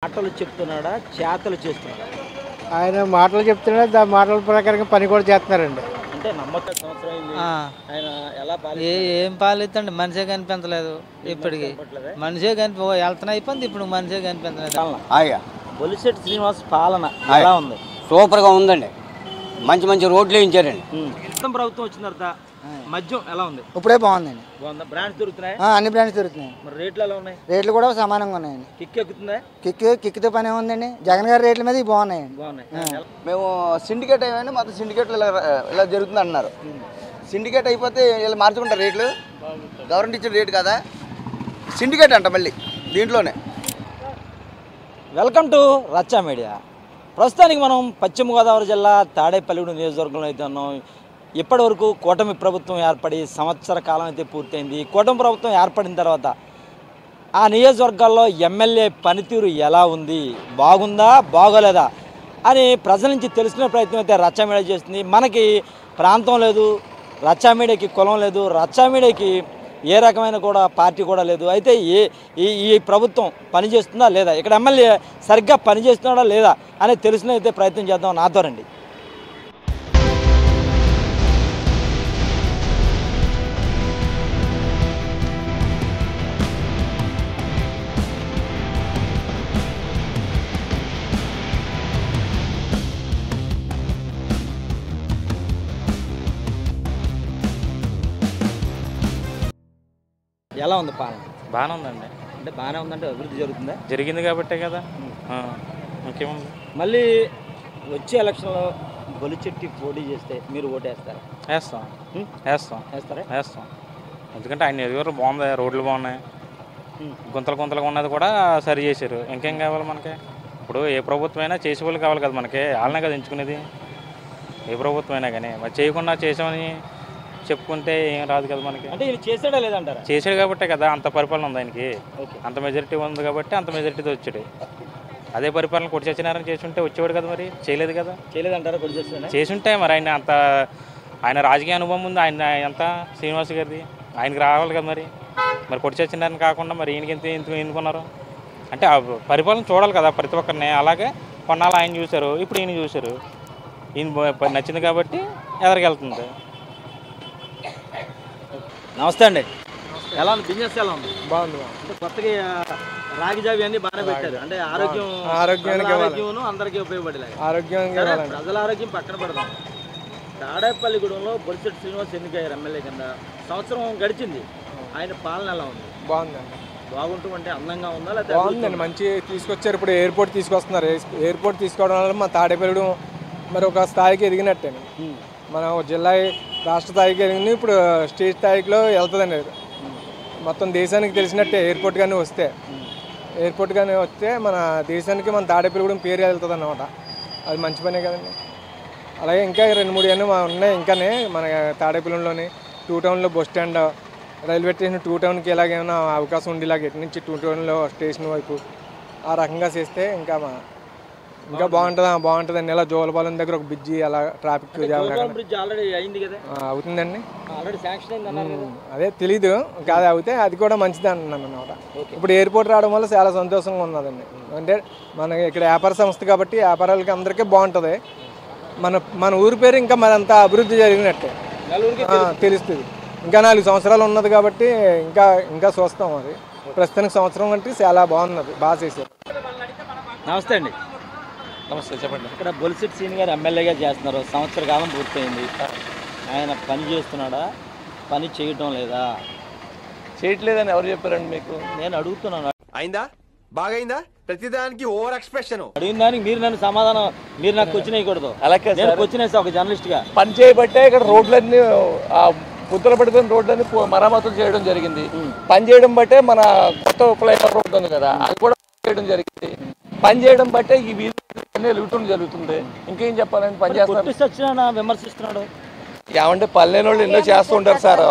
మాటలు చెప్తున్నాడా చేతలు చేస్తున్నాడా? ఆయన మాటలు చెప్తున్నాడు, దాని మాటల ప్రకారంగా పని కూడా చేస్తున్నారండి. అంటే నమ్మక సంవత్సరం అయింది. ఆయన ఎలా ఏం పాలిద్దండి, మనిషే కనిపించలేదు ఇప్పటికి. మనిషే వెళ్తున్నా అయిపోయింది, ఇప్పుడు మనిషే కనిపించలేదు. బొలిశెట్టి శ్రీనివాస్ పాలన ఎలా ఉంది? సూపర్గా ఉందండి. మంచి మంచి రోడ్లు వేయించారండి. మొత్తం ప్రభుత్వం వచ్చిన తర్వాత మద్యం ఎలా ఉంది? ఇప్పుడే బాగుందండి. బాగుందా? బ్రాండ్స్ దొరుకుతున్నాయి? అన్ని బ్రాండ్స్ దొరుకుతున్నాయి. మరి రేట్లు ఎలా ఉన్నాయి? రేట్లు కూడా సమానంగా ఉన్నాయండి. కిక్ ఎక్కుతుందా? కిక్కితో పని ఏముందండి, జగన్ గారి రేట్ల మీద బాగున్నాయండి. బాగున్నాయి. మేము సిండికేట్ అయ్యామని మొత్తం సిండికేట్లు ఇలా జరుగుతుంది అంటున్నారు. సిండికేట్ అయిపోతే ఇలా మార్చుకుంటారు రేట్లు. గవర్నమెంట్ ఇచ్చిన రేటు కదా, సిండికేట్ అంట మళ్ళీ దీంట్లోనే. Welcome to Racha media. ప్రస్తుతానికి మనం పశ్చిమ గోదావరి జిల్లా తాడేపల్లిగూడెం నియోజకవర్గంలో అయితే ఉన్నాం. ఇప్పటి వరకు కూటమి ప్రభుత్వం ఏర్పడి సంవత్సర కాలం అయితే పూర్తయింది. కూటమి ప్రభుత్వం ఏర్పడిన తర్వాత ఆ నియోజకవర్గాల్లో ఎమ్మెల్యే పనితీరు ఎలా ఉంది, బాగుందా బాగోలేదా అని ప్రజల నుంచి తెలుసుకునే ప్రయత్నం అయితే రచ్చా మీడియా చేస్తుంది. మనకి ప్రాంతం లేదు, రచ్చా మీడియాకి కులం లేదు, రచ్చా మీడియాకి ఏ రకమైన కూడా పార్టీ కూడా లేదు. అయితే ఈ ప్రభుత్వం పనిచేస్తుందా లేదా, ఇక్కడ ఎమ్మెల్యే సరిగ్గా పనిచేస్తున్నాడా లేదా అని తెలుసుకునే అయితే ప్రయత్నం చేద్దాం. నాతో రండి. ఎలా ఉంది పాలన? బాగానే ఉందండి. అంటే బాగానే ఉందంటే అభివృద్ధి జరుగుతుందా? జరిగింది కాబట్టే కదా, ఇంకేముంది. మళ్ళీ వచ్చే ఎలక్షన్లో బొలిచెట్టి పోటీ చేస్తే మీరు ఓటేస్తారా? వేస్తాం. ఎందుకంటే ఆయన ఎదురు బాగుంది, రోడ్లు బాగున్నాయి, గుంతలుగా ఉన్నది కూడా సరి చేశారు. ఇంకేం కావాలి మనకి? ఇప్పుడు ఏ ప్రభుత్వం అయినా చేసే వాళ్ళు కావాలి కదా మనకి, వాళ్ళనే కదా ఎంచుకునేది. ఏ ప్రభుత్వం అయినా కానీ మరి చేయకుండా చేసామని చెప్పుకుంటే ఏం రాదు కదా మనకి. అంటే ఇది చేసాడా లేదంటారా? చేసాడు కాబట్టే కదా అంత పరిపాలన ఉంది ఆయనకి. అంత మెజారిటీ ఉంది కాబట్టి అంత మెజారిటీతో వచ్చాడు. అదే పరిపాలన కొట్టి సత్యనారాయణ చేసి ఉంటే వచ్చేవాడు కదా, మరి చేయలేదు కదా. చేయలేదంటారా? కొట్టి సత్యనారాయణ చేసి ఉంటే మరి ఆయన రాజకీయ అనుభవం ఉంది, ఆయన ఎంత శ్రీనివాస్ గారిది, ఆయనకి రావాలి కదా. మరి కొట్టి సత్యనారాయణ కాకుండా మరి ఈయనకి ఎంత ఎన్నుకున్నారు అంటే ఆ పరిపాలన చూడాలి కదా ప్రతి ఒక్కరిని. అలాగే కొన్నాళ్ళు ఆయన చూశారు, ఇప్పుడు ఈయన చూశారు. ఈయన నచ్చింది కాబట్టి ఎదరికెళ్తుంది. నమస్తే అండి. ఎలా ఉంది బిజినెస్? ఎలా ఉంది? బాగుంది. అంటే కొత్తగా రాగి జావి అన్ని బాగానే పెట్టారు. అంటే ఆరోగ్యం అందరికీ ఉపయోగపడేలాగా. ప్రజల ఆరోగ్యం పక్కన పెడదాం. తాడేపల్లిగూడెంలో బొలిశెట్టి శ్రీనివాస్ ఎన్నికయ్యారు ఎమ్మెల్యే కింద. సంవత్సరం గడిచింది. ఆయన పాలన ఎలా ఉంది? బాగుందండి. బాగుంటూ అంటే అందంగా ఉందా లేదా? బాగుందండి, మంచి తీసుకొచ్చారు. ఇప్పుడు ఎయిర్పోర్ట్ తీసుకొస్తున్నారు. ఎయిర్పోర్ట్ తీసుకోవడం వల్ల మా తాడేపల్లిగూడెం మరి ఒక స్థాయికి ఎదిగినట్టే. మన జిల్లా రాష్ట్ర స్థాయికి ఎదిగింది, ఇప్పుడు స్టేట్ స్థాయిలో వెళ్తుందండి. మొత్తం దేశానికి తెలిసినట్టే ఎయిర్పోర్ట్ కానీ వస్తే మన దేశానికి మన తాడేపల్లిగూడెం పేరు వెళ్తుంది అన్నమాట. అది మంచి పనే కదండి. అలాగే ఇంకా 2-3 అన్నీ ఉన్నాయి. ఇంకానే మన తాడేపల్లిలోని 2 టౌన్లో బస్ స్టాండ్, రైల్వే స్టేషన్ 2 టౌన్కి ఎలాగైనా అవకాశం ఉండేలాగా ఎటు నుంచి 2 టౌన్లో స్టేషన్ వైపు ఆ రకంగా చేస్తే ఇంకా బాగుంటుందండి. ఇలా జోలపాలెం దగ్గర ఒక బ్రిడ్జి అలా ట్రాఫిక్ అవుతుందండి. అదే తెలీదు కాదు, అవుతే అది కూడా మంచిది అంటున్నాను అన్నమాట. ఇప్పుడు ఎయిర్పోర్ట్ రావడం వల్ల చాలా సంతోషంగా ఉన్నదండి. అంటే మనకి ఇక్కడ వ్యాపార సంస్థ కాబట్టి వ్యాపారాలకి అందరికీ బాగుంటుంది. మన ఊరి పేరు ఇంకా మరంతా అభివృద్ధి జరిగినట్టే తెలుస్తుంది. ఇంకా 4 సంవత్సరాలు ఉన్నది కాబట్టి ఇంకా చూస్తాం. అది ప్రస్తుతానికి సంవత్సరం అంటే చాలా బాగున్నది, బాగా చేశారు. నమస్తే అండి. నమస్తే, చెప్పండి. ఇక్కడ బొలిశెట్టి శ్రీని గారు ఎమ్మెల్యేగా చేస్తున్నారు. సంవత్సర కాలం పూర్తయింది. ఆయన పని చేస్తున్నాడా, పని చేయటం లేదా? చేయట్లేదని ఎవరు చెప్పారండి మీకు? నేను అడుగుతున్నాను. అయిందా? బాగైందా? ప్రతిదానికి ఓవర్ ఎక్స్ప్రెషన్. అడిగిన దానికి మీరు నన్ను సమాధానం, మీరు నాకు క్వశ్చన్ వేయకూడదు. నేను క్వశ్చన్ వేస్తా ఒక జర్నలిస్ట్ గా. పని చేయబట్టే ఇక్కడ రోడ్లన్నీ పుత్తలు పడుతున్న రోడ్లన్నీ మరమ్మతులు చేయడం జరిగింది. పని చేయడం బట్టే మన కొత్త ఫ్లైఓవర్ రోడ్డు ఉంది కదా, అది కూడా చేయడం జరిగింది. పని చేయడం బట్టే ఈ వీధి జరుగుతుంది. ఇంకేం చెప్పాలండి? పని చేస్తున్నారు, విమర్శిస్తున్నాడు. ఏమంటే పల్లెని వాళ్ళు ఎన్నో చేస్తూ ఉంటారు సార్.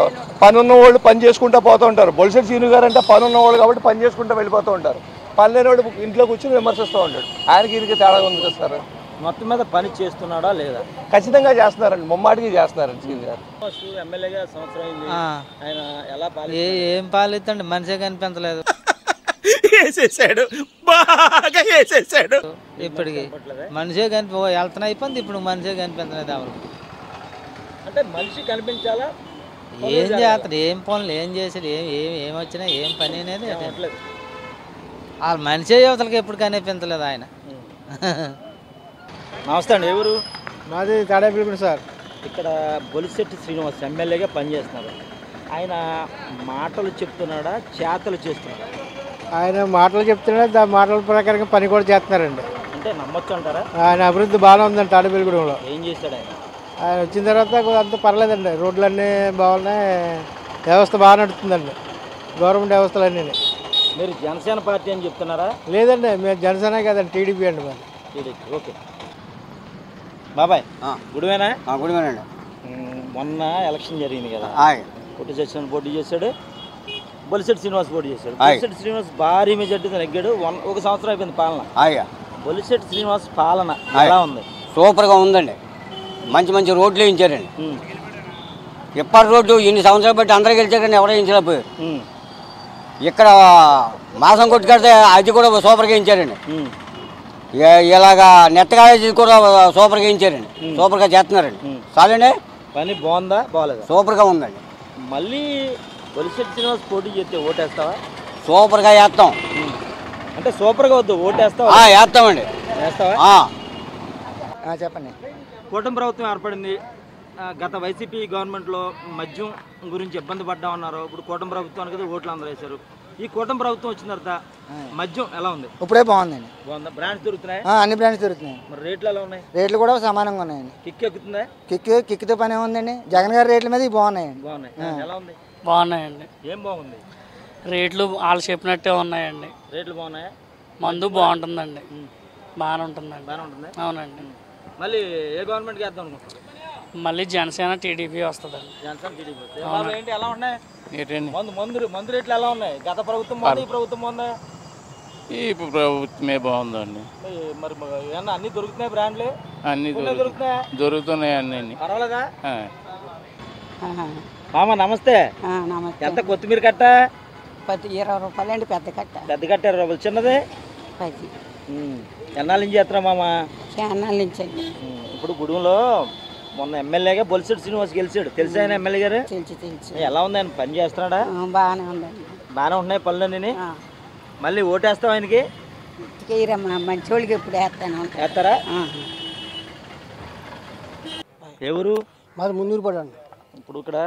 పని ఉన్న వాళ్ళు పని చేసుకుంటూ పోతూ ఉంటారు. బొలిశెట్టి శ్రీను గారు అంటే పని ఉన్నవాళ్ళు కాబట్టి పని చేసుకుంటూ వెళ్ళిపోతూ ఉంటారు. పల్లెని వాడు ఇంట్లో కూర్చొని విమర్శిస్తూ ఉంటాడు. ఆయనకి ఈయనకి తేడా ఉంది కదా సార్. మొత్తం మీద పని చేస్తున్నాడా లేదా? ఖచ్చితంగా చేస్తున్నారండి, ముమ్మాటికి చేస్తున్నారండి శ్రీను గారు. ఎమ్మెల్యేగా సంవత్సరం అయింది. ఆయన ఎలా ఏం పాలిద్దండి, మనిషే కనిపించలేదు. వేసేసాడు, బాగా వేసేసాడు. ఇప్పటికి మనిషే వెళ్తున్నా అయిపోయింది, ఇప్పుడు మనిషే కనిపించలేదు ఎవరు. అంటే మనిషి కనిపించాలా? ఏం చేస్తాడు, ఏం పనులు ఏం చేసాడు, ఏం వచ్చినా ఏం పని అనేది వాళ్ళ మనిషే యువతలకి ఎప్పుడు కనిపించలేదు ఆయన. నమస్తే అండి, ఎవరు? మాది తాడేపల్లి సార్. ఇక్కడ బొలిశెట్టి శ్రీనివాస్ ఎమ్మెల్యేగా పనిచేస్తున్నారు. ఆయన మాటలు చెప్తున్నాడా, చేతలు చేస్తున్నాడా? ఆయన మాటలు చెప్తున్నాడు, దాని మాటల ప్రకారంగా పని కూడా చేస్తున్నారండి. అంటే నమ్మొచ్చు అంటారా? ఆయన అభివృద్ధి బాగానే ఉందండి తాడేపల్లిగూడెంలో. ఏం చేశాడు ఆయన? ఆయన వచ్చిన తర్వాత అంత పర్లేదండి, రోడ్లన్నీ బాగున్నాయి, వ్యవస్థ బాగా నడుస్తుందండి, గవర్నమెంట్ వ్యవస్థలన్నీ. మీరు జనసేన పార్టీ అని చెప్తున్నారా? లేదండి, మేము జనసేన కదండి, టీడీపీ అండి మరి. టీడీపీ. ఓకే బాబాయ్, గుడివేనా? గుడివేనండి. మొన్న ఎలక్షన్ జరిగింది కదా, పొట్టి సత్యనారాయణ పోటీ చేశాడు, బొలిశెట్టి శ్రీనివాస్ పోటీ చేశాడు. బొలిశెట్టి శ్రీనివాస్ భారీ మెజార్టీతో నెగ్గాడు. ఒక సంవత్సరం అయిపోయింది పాలన. బొలిశెట్టి శ్రీనివాస్ పాలన ఎలా ఉంది? సూపర్గా ఉందండి. మంచి మంచి రోడ్లు వేయించారండి. ఇప్పటి రోడ్డు ఇన్ని సంవత్సరాలు బట్టి అందరూ గెలిచారండి, ఎవరో వేయించలేకపోయారు. ఇక్కడ మాసం కొట్టి కడితే అది కూడా సూపర్గా వేయించారండి. ఇలాగా నెట్ కాలేజీ కూడా సూపర్గా వేయించారండి, సూపర్గా చేస్తున్నారండి. చాలండి. పని బాగుందా బాగాలేదా? సూపర్గా ఉందండి. మళ్ళీ బొలిశెట్టి శ్రీనివాస్ పోటీ చేస్తే ఓటేస్తావా? సూపర్గా వేస్తాం. అంటే సూపర్గా వద్దు, ఓటేస్తావా? వేస్తామండి. వేస్తావా? చెప్పండి. కూటమి ప్రభుత్వం ఏర్పడింది. గత వైసీపీ గవర్నమెంట్లో మద్యం గురించి ఇబ్బంది పడ్డామన్నారు. ఇప్పుడు కూటమి ప్రభుత్వానికి ఓట్లు అందరూ వేశారు. ఈ కూటమి ప్రభుత్వం వచ్చిన తర్వాత మద్యం ఎలా ఉంది? ఇప్పుడే బాగుందండి. బాగుందా? బ్రాండ్స్ దొరుకుతున్నాయి? అన్ని బ్రాండ్స్ దొరుకుతున్నాయి. మరి రేట్లు ఎలా ఉన్నాయి? రేట్లు కూడా సమానంగా ఉన్నాయండి. కిక్ ఎక్కుతుందా? కిక్తో పని ఏముందండి, జగన్ గారి రేట్ల మీద బాగున్నాయండి. బాగున్నాయి. ఎలా ఉంది? బాగున్నాయండి. ఏం బాగుంది? రేట్లు వాళ్ళు చెప్పినట్టే ఉన్నాయండి. రేట్లు బాగున్నాయా? మందు బాగుంటుందండి, బాగానే ఉంటుందండి. బాగానే ఉంటుంది. అవునండి. మళ్ళీ ఏ గవర్నమెంట్కి వేద్దాం అనుకుంటున్నాం? మళ్ళీ జనసేన టీడీపీ వస్తుందండి. జనసేన టీడీపీ. ఏంటి ఎలా ఉన్నాయి ఏంటండి మందు రేట్లు ఎలా ఉన్నాయి? గత ప్రభుత్వం బాగుంది, ఈ ప్రభుత్వం బాగుందా? ఈ ప్రభుత్వమే బాగుందండి. మరి ఏమన్నా అన్ని దొరుకుతున్నాయి? బ్రాండ్లు అన్ని దొరుకుతున్నాయా? దొరుకుతున్నాయి అన్నీ. పర్వాలేదా? మామ నమస్తే. ఎంత కొత్తిమీర కట్ట? 20 రూపాయలండి పెద్ద కట్ట. పెద్ద కట్ట 20 రూపాయలు. చిన్నది 10. ఎన్నాళ్ళ నుంచి చేస్తున్నా మామ? చాన్నాళ్ళ నుంచి అండి. ఇప్పుడు గుడిలో మొన్న ఎమ్మెల్యేగా బొలిశెట్టి శ్రీనివాస్ గెలిచాడు, తెలుసా ఆయన ఎమ్మెల్యే గారు? తెలుసు. ఎలా ఉంది ఆయన పని చేస్తున్నాడా? బాగానే ఉందండి. బాగానే ఉంటున్నాయి పనులన్నీ. మళ్ళీ ఓటేస్తావు ఆయనకి? మంచి వాళ్ళకి ఎప్పుడు వేస్తారా? ఎవరు? మాది ముందూరు పడండి. ఇప్పుడు ఇక్కడ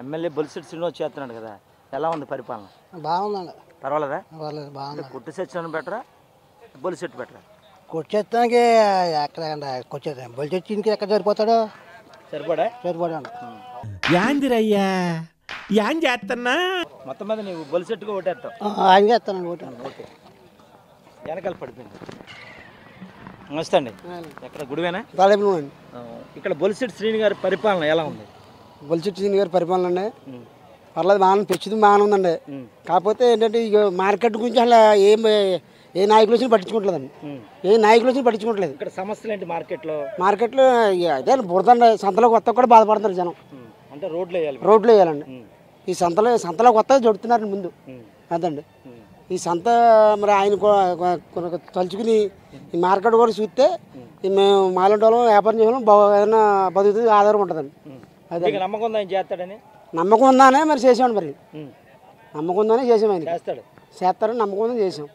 ఎమ్మెల్యే బొలిశెట్టి శ్రీనివాస్ చేస్తున్నాడు కదా, ఎలా ఉంది పరిపాలన? బాగుందండి. పర్వాలేదా? పర్లేదు, బాగుంది. కొట్టి సత్యనారాయణ బెటరా, బొలిశెట్టి బెటరా? కొట్టేస్తానికి ఎక్కడ కొట్టేస్తాను, బొలిచెట్టికి ఎక్కడ సరిపోతాడు? సరిపోడండి. యాందిరయ్యా యాన్ చేస్తున్నా మొత్తం మీద నీవు బొలిశెట్టిగా ఓటేస్తావు? ఆయనకి వేస్తానండి ఓటు. ఓకే, వెనకాల పడిపోయింది. నమస్తే అండి, ఎక్కడ గుడివేనా? ఇక్కడ బొలిశెట్టి శ్రీని గారి పరిపాలన ఎలా ఉంది? బొలిశెట్టి శ్రీని గారి పరిపాలన అండి పర్లేదు, బాగా పెంచుతుంది, బాగానే ఉందండి. కాకపోతే ఏంటంటే ఇక మార్కెట్ గురించి అలా ఏ నాయకులు వచ్చి పట్టించుకోవట్లేదండి. పట్టించుకోవట్లేదు. ఇక్కడ సమస్యలు ఏంటి మార్కెట్లో? అదే బురదండి, సంతలో కొత్త కూడా బాధపడుతున్నారు జనం. అంటే రోడ్లు వేయాలండి. ఈ సంతలో కొత్తగా జడుతున్నారు ముందు, అదండి. ఈ సంత మరి ఆయన తలుచుకుని ఈ మార్కెట్ కూడా చూస్తే మేము మాలంటి వాళ్ళం వ్యాపారం చేయడం ఏదైనా బతుకుతుంది, ఆధారం ఉంటుందండి. అదే నమ్మకం ఉందా ఆయన చేస్తాడని? నమ్మకం ఉందానే మరి చేసామండి. మరి నమ్మకం ఉందనే చేసాం, ఆయన చేస్తారని నమ్మకం ఉందని చేసాం.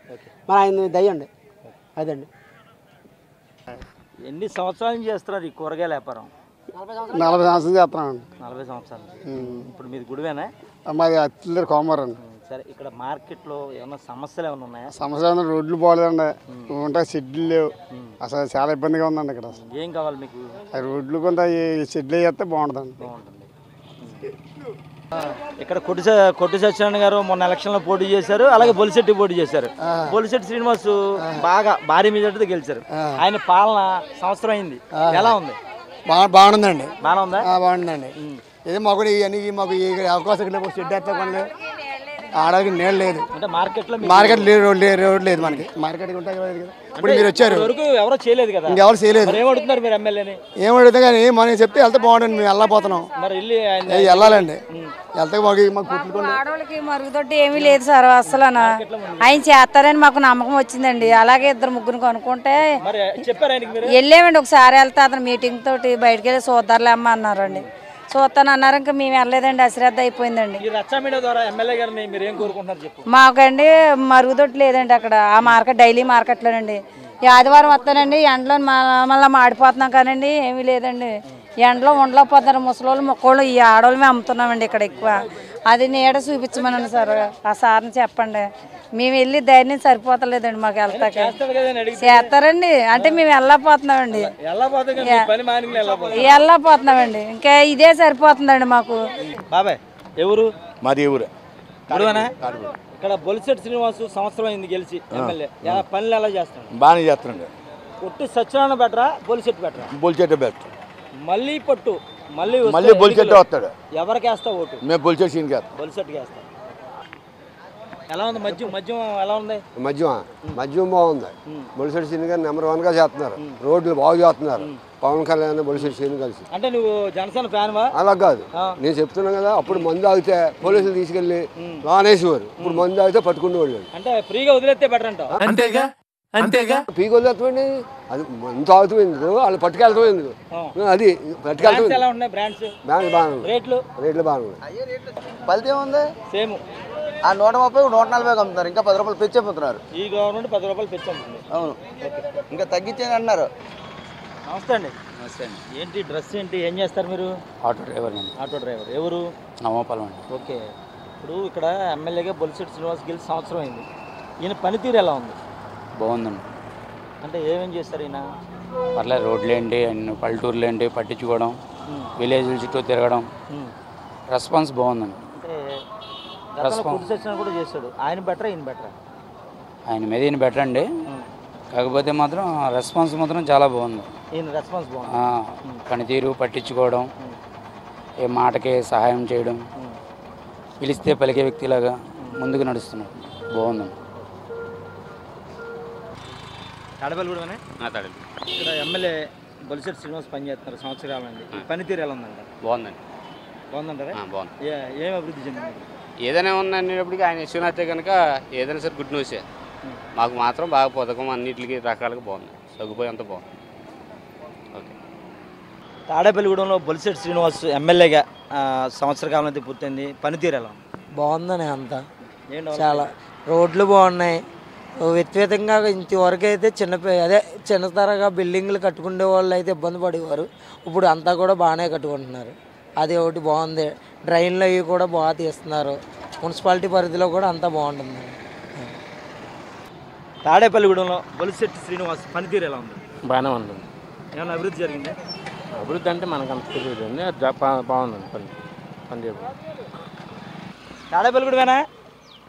మరి ఆయన దయ్యండి, అదండి. ఎన్ని సంవత్సరాల నుంచి చేస్తున్నారు ఈ కూరగాయల వ్యాపారం? 40 సంవత్సరాలు చేస్తున్నామండి. 40 సంవత్సరాలు. ఇప్పుడు మీది గుడివేనా? మాది అత్తిలేరు కోమారండి. సరే, ఇక్కడ మార్కెట్లో ఏమైనా సమస్యలు ఏమైనా ఉన్నాయా? సమస్య రోడ్లు బాగోలేదండి, ఉంటాయి షెడ్లు లేవు, అసలు చాలా ఇబ్బందిగా ఉందండి ఇక్కడ. అసలు ఏం కావాలి మీకు? రోడ్లు కొంత షెడ్లు వేస్తే బాగుంటుందండి. బాగుంటుంది. ఇక్కడ కొట్టి సత్యనారాయణ గారు మొన్న ఎలక్షన్లో పోటీ చేశారు, అలాగే బొలిశెట్టి పోటీ చేశారు. బొలిశెట్టి శ్రీనివాస్ బాగా భారీ మెజార్టీతో గెలిచారు. ఆయన పాలన సంవత్సరం అయింది, ఎలా ఉంది? బాగుందండి. బాగుందా? బాగుందండి. ఏదో మాకు ఇవన్నీ మాకు అవకాశం షెడ్ వేస్తా ఆడకి నీళ్ళు లేదు. అంటే మార్కెట్లో మార్కెట్ రోడ్ లేదు మనకి. మార్కెట్ ఉంటాయి కదా. ఇప్పుడు మీరు వచ్చారు, వరకు ఎవరో చేయలేదు కదా, ఇంకెవరు చేయలేదు. ఏమడుతున్నారు మీరు ఎమ్మెల్యేని? ఏమడుగుతా కానీ మనం చెప్తే వెళ్తే బాగుంటుంది. మేము వెళ్ళకపోతున్నాం. మరి వెళ్ళాలండి. వెళ్తే మాకు కుట్టుకోండి. ఆడవాళ్ళకి మరుగుదొడ్డి ఏమీ లేదు సార్ అసలు. ఆయన చేస్తారని మాకు నమ్మకం వచ్చిందండి. అలాగే 2-3 కొనుక్కుంటే వెళ్ళామండి. ఒకసారి వెళ్తే అతను మీటింగ్ తోటి బయటకు వెళ్ళి చూద్దారులే అమ్మ అన్నారండి. చూస్తాను అన్నారు. ఇంకా మేము వెళ్ళలేదండి. అశ్రద్ధ అయిపోయిందండి. మాకండి మరుగుదొడ్డి లేదండి అక్కడ. ఆ మార్కెట్ డైలీ మార్కెట్లోనండి. ఈ ఆదివారం వస్తానండి, ఎండలో మళ్ళీ మాడిపోతున్నాం కానండి, ఏమీ లేదండి. ఎండలో ఉండలేకపోతున్నారు ముసలోళ్ళు మొక్కోళ్ళు. ఈ ఆడవాళ్ళు మేము అమ్ముతున్నామండి ఇక్కడ ఎక్కువ. అది నీడ చూపించమనండి సార్. ఆ సార్ని చెప్పండి. మేము వెళ్ళి ధైర్యం సరిపోతలేదండి మాకు వెళ్తాక. చేస్తారండి అంటే మేము వెళ్ళకపోతున్నామండి. వెళ్ళకపోతున్నామండి. ఇంకా ఇదే సరిపోతుందండి మాకు. బాబాయ్ ఎవరు? మాది ఊరే. ఇక్కడ బొలిశెట్టి శ్రీనివాసు సంవత్సరం అయింది గెలిచి ఎమ్మెల్యే. పనులు ఎలా చేస్తున్నాడు? బాగానే చేస్తున్నాడు. పొట్టి సత్యనారాయణ బెటరా బొలిశెట్టి బెటరా? బొలిశెట్టి బెటర్. మళ్ళీ పొట్టు మళ్ళీ బొలిశెట్టి వస్తాడు. ఎవరికి వేస్తావు ఓటు? మేము బొలిశెట్టి సీన్కి వేస్తాం. బొలిశెట్టికి వేస్తాం. ఎలా ఉంది మద్యం? మద్యం ఎలా ఉంది? మద్యం బాగుంది. బొలిశెట్టి సీన్ గారు నెంబర్ 1గా చేస్తున్నారు. రోడ్లు బాగు చేస్తున్నారు. పవన్ కళ్యాణ్ బొలిశెట్టి సీన్ కలిసి. అంటే నువ్వు జనసేన ఫ్యాన్వా? అలా కాదు, నేను చెప్తున్నాను కదా. అప్పుడు మందు తాగితే పోలీసులు తీసుకెళ్లి లానేసేవారు. ఇప్పుడు మందు తాగితే పట్టుకునేవాళ్ళు. అంటే ఫ్రీగా వదిలేస్తే బెటర్ అంటావు? అంతేగా అంతేగా. ఫ్రీగా వదిలేస్తామండి. అది మందు తాగుతూ ఎందుకు, వాళ్ళు పట్టుకెళ్తాం ఎందుకు, అది పట్టుకెళ్తాం. బాగుంది. రేట్లు బాగున్నాయి. ఫలితం ఉంది సేమ్. ఆ 130 140 అమ్ముతున్నారు. ఇంకా 10 రూపాయలు పెంచిపోతున్నారు. ఈ గవర్నమెంట్ 10 రూపాయలు పెంచుతుంది. అవును, ఇంకా తగ్గించేది అన్నారు. నమస్తే అండి. నమస్తే అండి. ఏంటి డ్రెస్ ఏంటి? ఏం చేస్తారు మీరు? Auto driver. Auto driver. ఎవరు? నమ్మపాలెం అండి. ఓకే. ఇప్పుడు ఇక్కడ ఎమ్మెల్యేగా బొలిశెట్టి శ్రీనివాస్ గెలిచి సంవత్సరం అయింది. ఈయన పనితీరు ఎలా ఉంది? బాగుందండి. అంటే ఏమేం చేస్తారు ఈయన? పర్లేదు. రోడ్లు ఏంటి, పల్లెటూరులు ఏంటి పట్టించుకోవడం, విలేజ్ల చుట్టూ తిరగడం, రెస్పాన్స్ బాగుందండి. అంటే కూడా చేస్తాడు. ఆయన బెటరా ఈయన బెటరా? ఆయన మీద ఈయన బెటర్ అండి. కాకపోతే మాత్రం రెస్పాన్స్ మాత్రం చాలా బాగుంది. ఈయన రెస్పాన్స్ బాగుంది. పనితీరు, పట్టించుకోవడం, ఏ మాటకే సహాయం చేయడం, పిలిస్తే పలికే వ్యక్తిలాగా ముందుకు నడుస్తున్నాడు. బాగుందండి. తాడేపల్లిగూడెమనే? ఇక్కడ ఎమ్మెల్యే బొలిశెట్టి శ్రీనివాస్ పనిచేస్తున్నారు సంవత్సరాలు అండి. పనితీరు ఎలా ఉందంట? బాగుందండి. బాగుందంటారా? బాగుంది. ఏం అభివృద్ధి చెందింది? ఏదైనా ఉందనేటప్పటికి ఆయన ఇష్యూ అయితే కనుక ఏదైనా సరే గుడ్ న్యూసే. మాకు మాత్రం బాగా పథకం అన్నింటికి రకాలుగా బాగుంది. సగ్గుపోయి అంత బాగుంది. ఓకే. తాడేపల్లిగూడెంలో బొలిశెట్టి శ్రీనివాస్ ఎమ్మెల్యేగా సంవత్సర కాలం అయితే పూర్తయింది. పనితీరు ఎలా ఉంది? బాగుందని అంతా చాలా రోడ్లు బాగున్నాయి. వ్యక్తిగతంగా ఇంతవరకు అయితే చిన్న తరగా బిల్డింగ్లు కట్టుకునే వాళ్ళు అయితే ఇబ్బంది పడేవారు. ఇప్పుడు అంతా కూడా బాగానే కట్టుకుంటున్నారు. అది ఒకటి బాగుంది. డ్రైన్లు అవి కూడా బాగా తీస్తున్నారు. మున్సిపాలిటీ పరిధిలో కూడా అంతా బాగుంటుంది. తాడేపల్లిగూడెంలో బొలిశెట్టి శ్రీనివాస్ పనితీరు ఎలా ఉంది? బాగానే ఉంటుంది. ఏమైనా అభివృద్ధి జరిగింది? అభివృద్ధి అంటే మనకు అంత తెలియదు. బాగుందండి పని. తాడేపల్లిగూడెమేనా?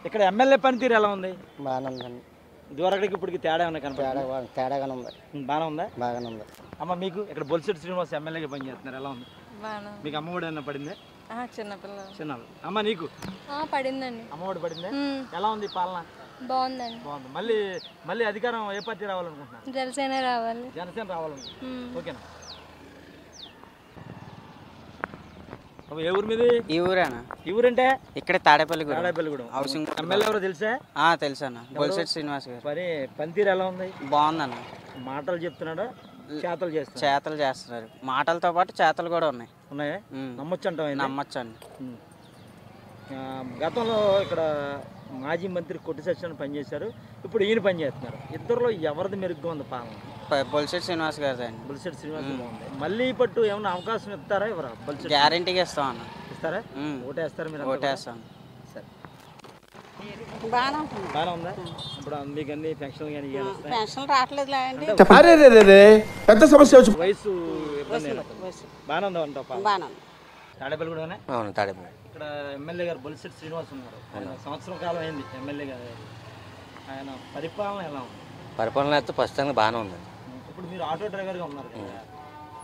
ఇక్కడ ఎమ్మెల్యే పనితీరు ఎలా ఉంది? బాగానే ఉందండి. ఇదివరకటికి ఇప్పటికి తేడా ఏమైనా కనపడుతుందా? తేడాగానే ఉంది. బాగానే ఉందా? బాగానే ఉంది. అమ్మ మీకు ఇక్కడ బొలిశెట్టి శ్రీనివాస్ ఎమ్మెల్యేగా పనిచేస్తున్నారు. ఎలా ఉంది? మీకు అమ్మఒడి ఏమన్నా పడిందే? చిన్నపిల్లలు. అమ్మ నీకు పడిందండి. అమ్మఒడి పడిందే? ఎలా ఉంది పాలన? బాగుందండి. బాగుంది. మళ్ళీ అధికారం ఏ పార్టీ రావాలనుకుంటున్నారు? జనసేన రావాలి. జనసేన రావాలనుకుంటున్నారు. ఓకేనా? ఏ ఊరు మీది? ఈ ఊరేనా? ఈ ఊరంటే ఇక్కడ తాడేపల్లిగూడెం. తాడేపల్లిగూడెం. హౌసింగ్. ఎమ్మెల్యే ఎవరో తెలుసా? తెలుసు అన్న. బొలిశెట్టి శ్రీనివాస్ గారు. మరి పనితీరు ఎలా ఉంది? బాగుందన్న. మాటలు చెప్తున్నాడా చేతలు చేస్తున్నారు? చేతలు చేస్తున్నారు. మాటలతో పాటు చేతలు కూడా ఉన్నాయి. ఉన్నాయా? నమ్మొచ్చు అంటాం? నమ్మొచ్చు అండి. గతంలో ఇక్కడ మాజీ మంత్రి కొట్టి సత్యనారాయణ పనిచేశారు. ఇప్పుడు ఈయన పనిచేస్తున్నారు. ఇద్దరులో ఎవరిది మెరుగ్గా ఉంది పాలన? బొలిశెట్టి శ్రీనివాస్ గారు అండి. బొలిశెట్టి శ్రీనివాస్ బాగుంది. మళ్ళీ పట్టు ఏమన్నా అవకాశం ఇస్తారా? ఎవరా? గ్యారెంటీగా ఇస్తాం అన్న. ఇస్తారా? ఓటేస్తారు మీరు? ఓటేస్తాం. సరే. బాగానే ఉందా? ఇప్పుడు మీకు అన్ని పెన్షన్లు కానీ పెన్షన్ రావట్లేదు. పెద్ద సమస్య వచ్చి వయసు బాగానే ఉందా అంటావు? బాగానే ఉంది. తాడేపల్లిగూడెమేనా? అవును, తాడేపల్లి. ఇక్కడ ఎమ్మెల్యే గారు బొలిశెట్టి శ్రీనివాస్ ఉన్నారు. ఆయన సంవత్సరం కాలం అయింది ఎమ్మెల్యే గారు. ఆయన పరిపాలన ఎలా ఉంది? పరిపాలన అయితే ప్రస్తుతానికి బాగానే ఉంది. ఇప్పుడు మీరు ఆటో డ్రైవర్గా ఉన్నారు కదా,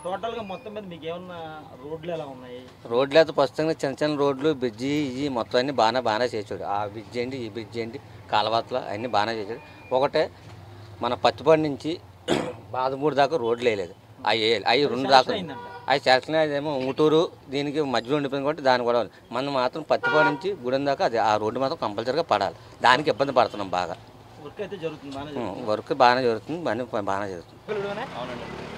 టోటల్గా మొత్తం మీద మీకు ఏమన్నా రోడ్లు ఎలా ఉన్నాయి? రోడ్లు అయితే ప్రస్తుతంగా చిన్న చిన్న రోడ్లు బ్రిడ్జి ఇవి మొత్తం అన్ని బాగానే చేసాడు. ఆ బ్రిడ్జ్ ఏంటి ఈ బ్రిడ్జ్ ఏంటి కాలవాతలు అన్నీ బాగానే చేసాడు. ఒకటే మన పత్తిపాడు నుంచి బాదమూడు దాకా రోడ్లు వేయలేదు, అవి 2 దాకా అవి శాంక్షన్ అదేమో ఉంగుటూరు దీనికి మధ్యలో ఉండిపోయింది కాబట్టి దాని కూడా మనం మాత్రం పత్తిపాడు నుంచి గుడం దాకా అది ఆ రోడ్డు మాత్రం కంపల్సరీగా పడాలి. దానికి ఇబ్బంది పడుతున్నాం బాగా. వర్క్ అయితే జరుగుతుంది, వర్క్ బాగానే జరుగుతుంది, బాగానే జరుగుతుంది.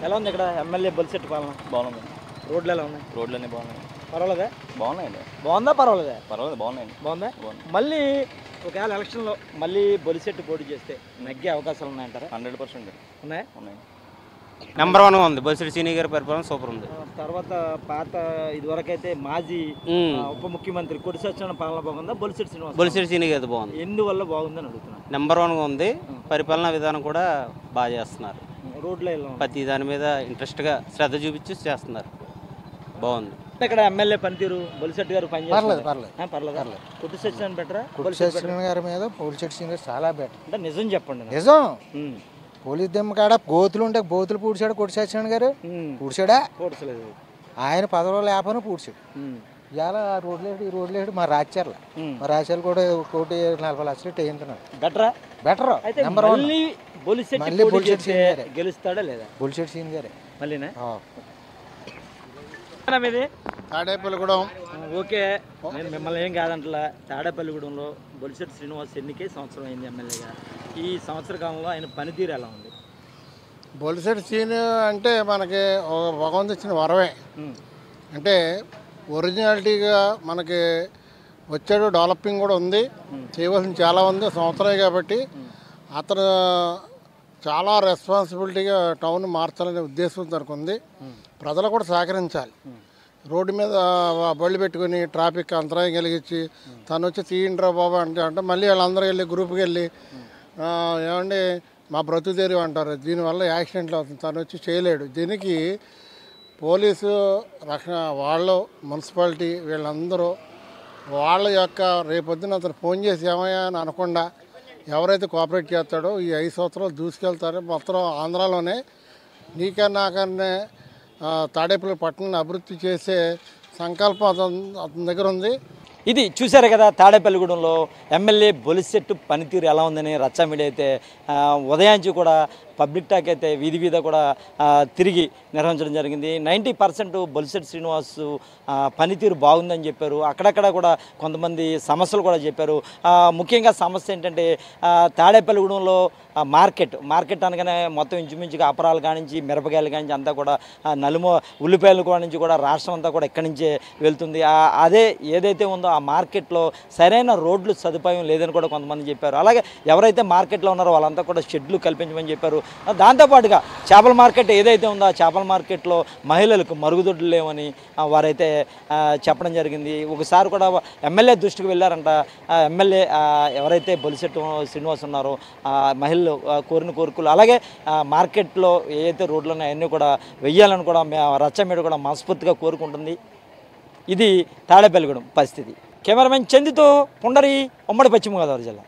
ఎలా ఉంది ఇక్కడ ఎమ్మెల్యే బొలిశెట్టి పాలన? బాగుంది. రోడ్లు ఎలా ఉన్నాయి? రోడ్లు అన్నీ బాగున్నాయి. పర్వాలేదా? బాగున్నాయండి. బాగుందా పర్వాలేదా? పర్వాలేదు, బాగున్నాయండి. బాగుందా? మళ్ళీ ఒకవేళ ఎలక్షన్లో మళ్ళీ బొలిశెట్టి పోటీ చేస్తే నగ్గే అవకాశాలు ఉన్నాయంటారా? 100% ఉన్నాయా? ఉన్నాయి. నెంబర్ 1గా ఉంది. బొలిశెట్టి సీని గారి పరిపాలన సూపర్ ఉంది. తర్వాత పాత ఇదివరకైతే మాజీ ఉప ముఖ్యమంత్రి కొడి సత్యనారాయణ పాలన బాగుందా? బొలిశెట్టి శ్రీనివాస్ బొలిశెట్టి సీని గారి బాగుంది. ఎందువల్ల బాగుందని అడుగుతున్నాను. నెంబర్ 1గా ఉంది. పరిపాలనా విధానం కూడా బాగా చేస్తున్నారు. రోడ్లు ప్రతి దాని మీద ఇంట్రెస్ట్గా శ్రద్ధ చూపించి చేస్తున్నారు. బాగుంది. ఇక్కడ ఎమ్మెల్యే పనితీరు బొలిశెట్టి గారు పర్లేదు. పర్లేదు. కొట్టి సత్యనారాయణ బెటరా? కొట్టి సత్యనారాయణ గారి మీద బొలిశెట్టి శ్రీనివాస్ గారు చాలా బెటర్. అంటే నిజం చెప్పండి. నిజం. పోలీస్ దెమ్మ కాడ గోతులు ఉంటే గోతులు పూడ్చాడు కొట్టి సత్యనారాయణ గారు. పూడ్చాడా? పూడ్చలేదు. ఆయన పదవిలో లేపని పూడ్చాడు. ఇవాళ ఈ రోడ్లు వేడు మా రాజ్యాల కూడా 1,40,00,000 వేయించున్నాడు. Better number 1. బొలిశెట్టి గెలుస్తాడా లేదా? బొలిశెట్టి సీన్ గారే మళ్ళీనా? తాడేపల్లిగూడెం. ఓకే, నేను మిమ్మల్ని ఏం కాదంటలా. తాడేపల్లిగూడెంలో బొలిశెట్టి శ్రీనివాస్ ఎన్నికే సంవత్సరం అయింది ఎమ్మెల్యేగా. ఈ సంవత్సర కాలంలో ఆయన పనితీరు ఎలా ఉంది? బొలిశెట్టి సీన్ అంటే మనకి ఒక భగవంతు ఇచ్చిన వరమే. అంటే ఒరిజినాలిటీగా మనకి వచ్చాడు, డెవలపింగ్ కూడా ఉంది, చేయవలసిన చాలా ఉంది. సంవత్సరమే కాబట్టి అతను చాలా రెస్పాన్సిబిలిటీగా టౌన్ మార్చాలనే ఉద్దేశం తనకు ఉంది. ప్రజలు కూడా సహకరించాలి. రోడ్డు మీద బళ్ళు పెట్టుకుని ట్రాఫిక్ అంతరాయం కలిగించి తను వచ్చి తీయండిరా బాబా అంటే మళ్ళీ వాళ్ళందరూ వెళ్ళి గ్రూప్కి వెళ్ళి ఏమండి మా బ్రతుకు తెరువు అంటారు. దీనివల్ల యాక్సిడెంట్లు అవుతుంది. తను వచ్చి చేయలేడు. దీనికి పోలీసు రక్షణ వాళ్ళు, మున్సిపాలిటీ వీళ్ళందరూ వాళ్ళ యొక్క రేపొద్దున అతను ఫోన్ చేసి ఏమయ్యా అని అనకుండా ఎవరైతే కోఆపరేట్ చేస్తాడో ఈ 5 సంవత్సరాలు దూసుకెళ్తారో మొత్తం ఆంధ్రాలోనే నీకన్నా నాకన్నా తాడేపల్లి పట్టణాన్ని అభివృద్ధి చేసే సంకల్పం అతని దగ్గర ఉంది. ఇది చూశారు కదా తాడేపల్లిగూడెంలో ఎమ్మెల్యే బొలిశెట్టి పనితీరు ఎలా ఉందని రచ్చా మీడియా అయితే ఉదయానికి కూడా పబ్లిక్ టాక్ అయితే వీధి కూడా తిరిగి నిర్వహించడం జరిగింది. 90% బొలిశెట్టి శ్రీనివాస్ పనితీరు బాగుందని చెప్పారు. అక్కడక్కడ కూడా కొంతమంది సమస్యలు కూడా చెప్పారు. ముఖ్యంగా సమస్య ఏంటంటే తాడేపల్లిగూడెంలో మార్కెట్ అనగానే మొత్తం ఇంచుమించుగా అపరాలు కానించి మిరపకాయలు కానించి అంతా కూడా ఉల్లిపాయలు కానించి కూడా రాష్ట్రం అంతా కూడా ఇక్కడి నుంచే వెళ్తుంది. అదే ఏదైతే ఉందో ఆ మార్కెట్లో సరైన రోడ్లు సదుపాయం లేదని కూడా కొంతమంది చెప్పారు. అలాగే ఎవరైతే మార్కెట్లో ఉన్నారో వాళ్ళంతా కూడా షెడ్లు కల్పించమని చెప్పారు. దాంతోపాటుగా చేపల మార్కెట్ ఏదైతే ఉందో ఆ చేపల మార్కెట్లో మహిళలకు మరుగుదొడ్లు లేవని వారైతే చెప్పడం జరిగింది. ఒకసారి కూడా ఎమ్మెల్యే దృష్టికి వెళ్ళారంట. ఎమ్మెల్యే ఎవరైతే బొలిశెట్టి శ్రీనివాస్ ఉన్నారో మహిళలు కోరిన కోరికలు అలాగే మార్కెట్లో ఏదైతే రోడ్లు ఉన్నాయో అవన్నీ కూడా వెయ్యాలని కూడా రచ్చ మీద కూడా మనస్ఫూర్తిగా కోరుకుంటుంది. ఇది తాడేపల్లిగూడెం పరిస్థితి. కెమెరామెన్ చందుతో పుండరి, ఉమ్మడి పశ్చిమ గోదావరి జిల్లా.